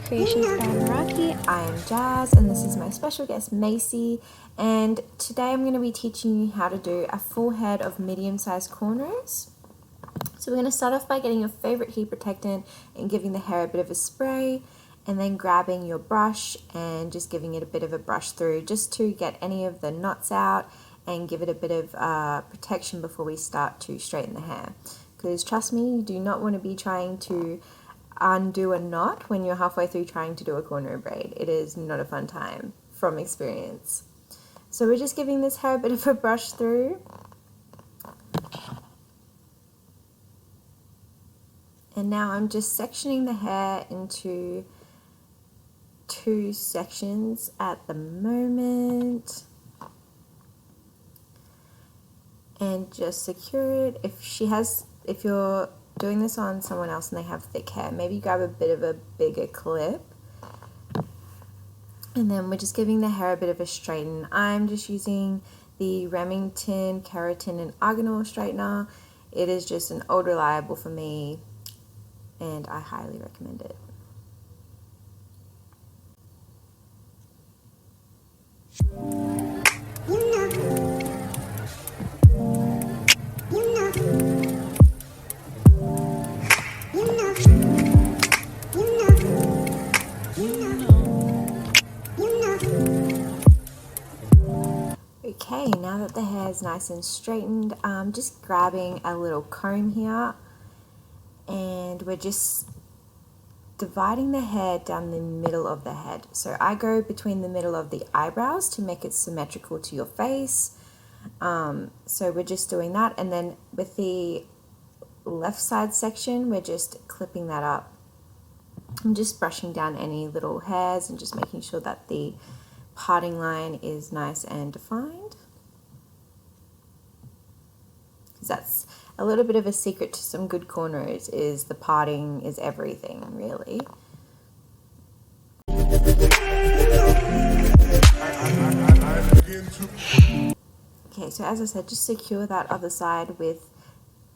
Creations by Meraki. I am Jazz and this is my special guest Macy, and today I'm going to be teaching you how to do a full head of medium-sized cornrows. So we're going to start off by getting your favorite heat protectant and giving the hair a bit of a spray, and then grabbing your brush and just giving it a bit of a brush through just to get any of the knots out and give it a bit of protection before we start to straighten the hair. Because trust me, you do not want to be trying to undo a knot when you're halfway through trying to do a cornrow braid. It is not a fun time from experience. So we're just giving this hair a bit of a brush through. And now I'm just sectioning the hair into 2 sections at the moment. And just secure it. If you're doing this on someone else and they have thick hair, maybe grab a bit of a bigger clip. And then we're just giving the hair a bit of a straighten. I'm just using the Remington Keratin and Argon straightener. It is just an old reliable for me and I highly recommend it. Okay, now that the hair is nice and straightened, I'm just grabbing a little comb here and we're just dividing the hair down the middle of the head. So I go between the middle of the eyebrows to make it symmetrical to your face. So we're just doing that, and then with the left side section we're just clipping that up. I'm just brushing down any little hairs and just making sure that the parting line is nice and defined. Because that's a little bit of a secret to some good cornrows, is the parting is everything, really. Okay, so as I said, just secure that other side with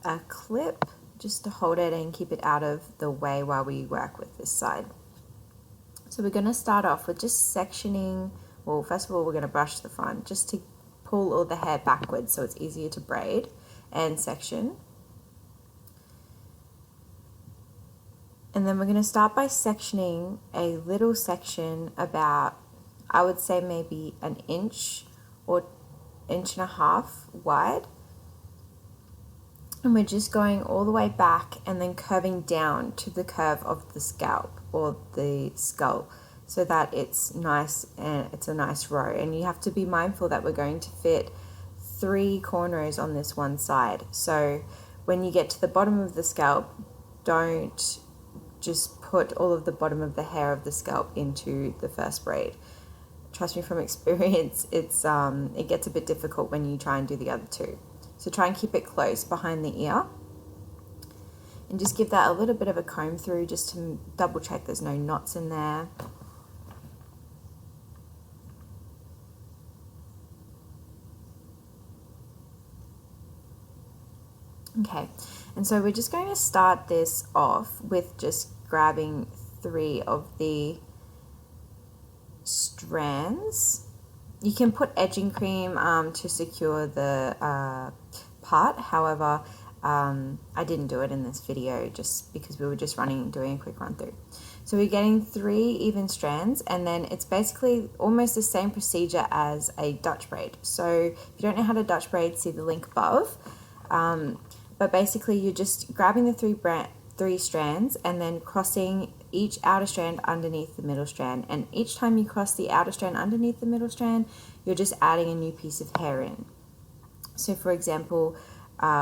a clip just to hold it and keep it out of the way while we work with this side. So we're going to start off with just sectioning. Well, first of all, we're going to brush the front just to pull all the hair backwards so it's easier to braid and section. And then we're going to start by sectioning a little section about, I would say maybe an inch or 1.5 inches wide. And we're just going all the way back and then curving down to the curve of the scalp or the skull, so that it's nice and it's a nice row. And you have to be mindful that we're going to fit 3 cornrows on this one side. So when you get to the bottom of the scalp, don't just put all of the bottom of the hair of the scalp into the first braid. Trust me from experience, it gets a bit difficult when you try and do the other 2. So try and keep it close behind the ear. And just give that a little bit of a comb through just to double check there's no knots in there. Okay, and so we're just going to start this off with just grabbing 3 of the strands. You can put edging cream to secure the part. However, I didn't do it in this video just because we were just doing a quick run through. So we're getting 3 even strands, and then it's basically almost the same procedure as a Dutch braid. So if you don't know how to Dutch braid, see the link above. But basically you're just grabbing the 3 strands and then crossing each outer strand underneath the middle strand, and each time you cross the outer strand underneath the middle strand, you're just adding a new piece of hair in. So for example,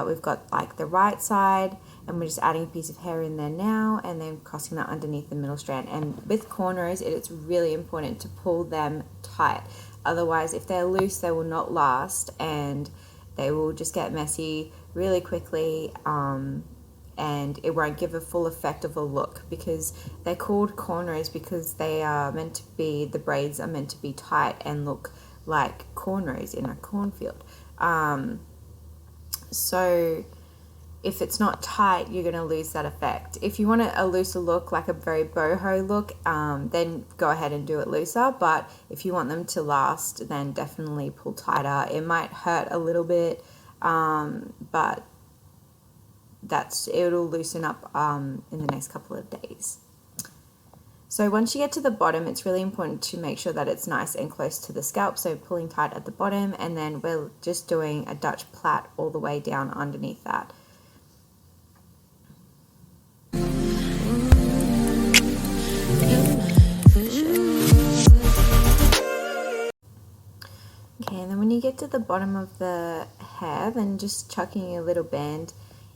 we've got like the right side and we're just adding a piece of hair in there now and then crossing that underneath the middle strand. And with cornrows, it's really important to pull them tight. Otherwise, if they're loose, they will not last and they will just get messy really quickly, and it won't give a full effect of a look, because they're called cornrows because they are meant to be, the braids are meant to be tight and look like cornrows in a cornfield. So if it's not tight, you're going to lose that effect. If you want a looser look, like a very boho look, then go ahead and do it looser. But if you want them to last, then definitely pull tighter. It might hurt a little bit, but it'll loosen up in the next couple of days. So once you get to the bottom, it's really important to make sure that it's nice and close to the scalp, so pulling tight at the bottom, and then we're just doing a Dutch plait all the way down underneath that. Okay, and then when you get to the bottom of the hair, then just chucking a little band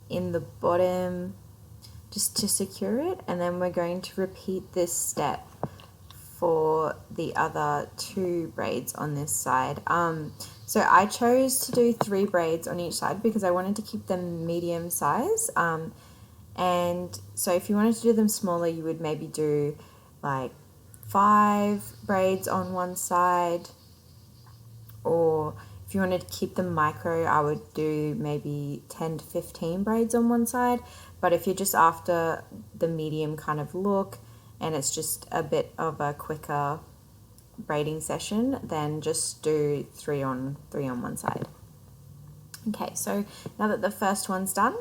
in the bottom just to secure it, and then we're going to repeat this step for the other 2 braids on this side. So I chose to do 3 braids on each side because I wanted to keep them medium size, and so if you wanted to do them smaller, you would maybe do like 5 braids on one side, or if you wanted to keep them micro, I would do maybe 10 to 15 braids on one side. But if you're just after the medium kind of look and it's just a bit of a quicker braiding session, then just do 3 on one side. Okay, so now that the first one's done,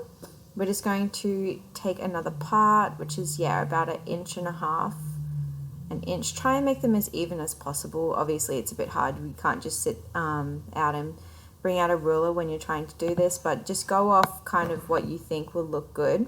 we're just going to take another part, which is, about 1.5 inches, an inch. Try and make them as even as possible. Obviously it's a bit hard, you can't just sit out and bring out a ruler when you're trying to do this, but just go off kind of what you think will look good.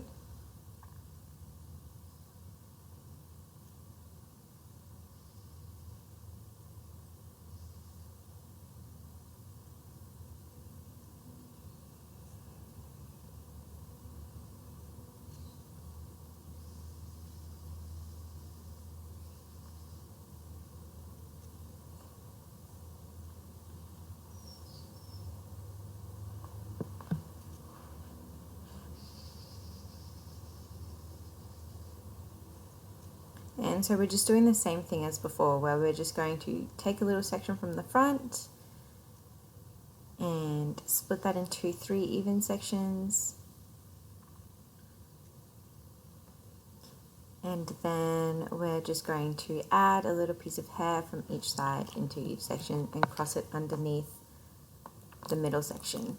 And so we're just doing the same thing as before, where we're just going to take a little section from the front and split that into 3 even sections. And then we're just going to add a little piece of hair from each side into each section and cross it underneath the middle section.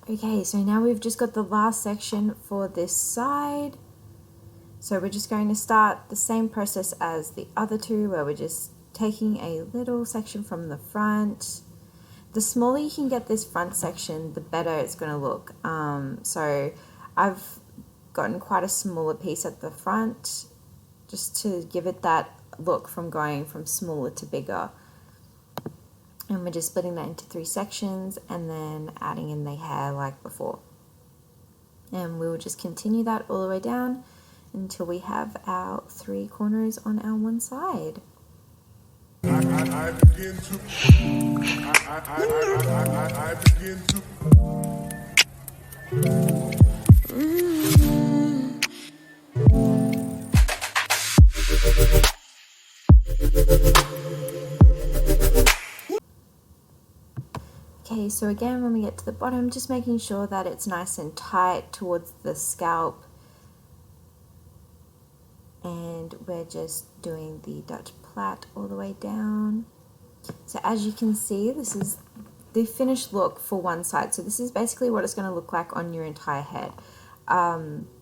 Okay, so now we've just got the last section for this side. So we're just going to start the same process as the other 2, where we're just taking a little section from the front. The smaller you can get this front section, the better it's going to look. So I've gotten quite a smaller piece at the front just to give it that look from going from smaller to bigger. And we're just splitting that into 3 sections and then adding in the hair like before. And we will just continue that all the way down until we have our 3 cornrows on our one side. I begin Okay, so again, when we get to the bottom, just making sure that it's nice and tight towards the scalp. And we're just doing the Dutch plait all the way down. So as you can see, this is the finished look for one side. So this is basically what it's going to look like on your entire head.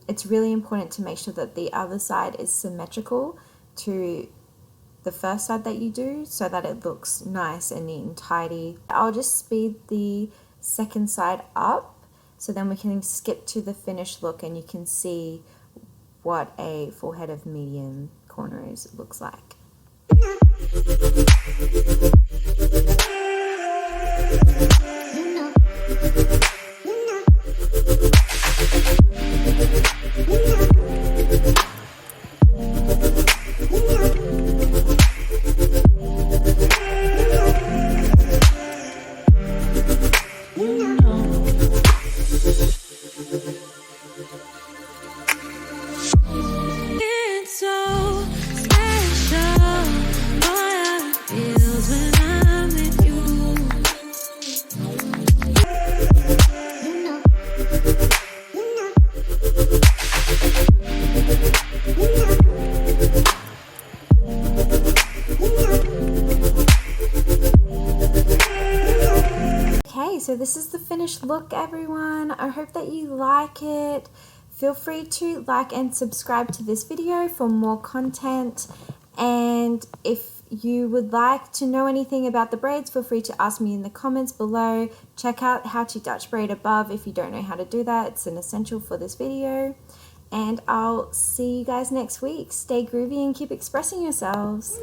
It's really important to make sure that the other side is symmetrical to the first side that you do, so that it looks nice and neat and tidy. I'll just speed the second side up, so then we can skip to the finished look and you can see what a full head of medium cornrows looks like. So this is the finished look, everyone. I hope that you like it. Feel free to like and subscribe to this video for more content. And if you would like to know anything about the braids, feel free to ask me in the comments below. Check out how to Dutch braid above if you don't know how to do that. It's an essential for this video. And I'll see you guys next week. Stay groovy and keep expressing yourselves.